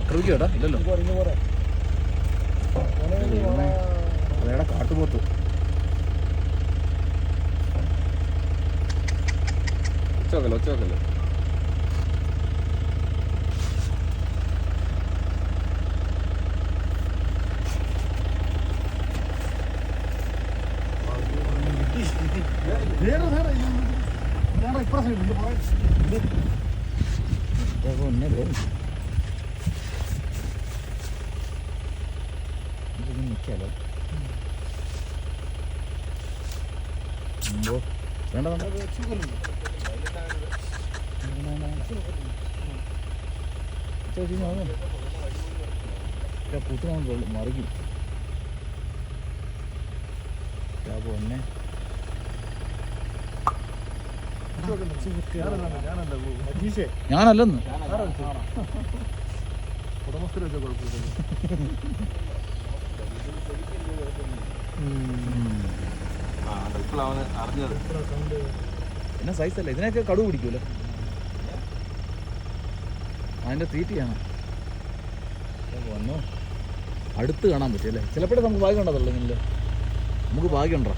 ആക്രമിക്കോട്ടാ ഇല്ലല്ലോ. അതേടാ കാട്ടുപോത്തു. ഒച്ചവെക്കല്ലോ ഒച്ചവെക്കല്ലോ. നിൽക്കാലോ വേണ്ട പൂത്ത് മറിക്കും. പൊന്നെ ഞാനല്ലെന്ന് പിന്നെ സൈസല്ല. ഇതിനൊക്കെ കടുവ് പിടിക്കൂല. അതിന്റെ തീറ്റയാണ്. വന്നോ അടുത്ത് കാണാൻ പറ്റും അല്ലേ? ചിലപ്പോഴേ നമുക്ക് ഭാഗ്യം ഉണ്ടതല്ലോ. നമുക്ക് ഭാഗ്യം ഉണ്ടോ?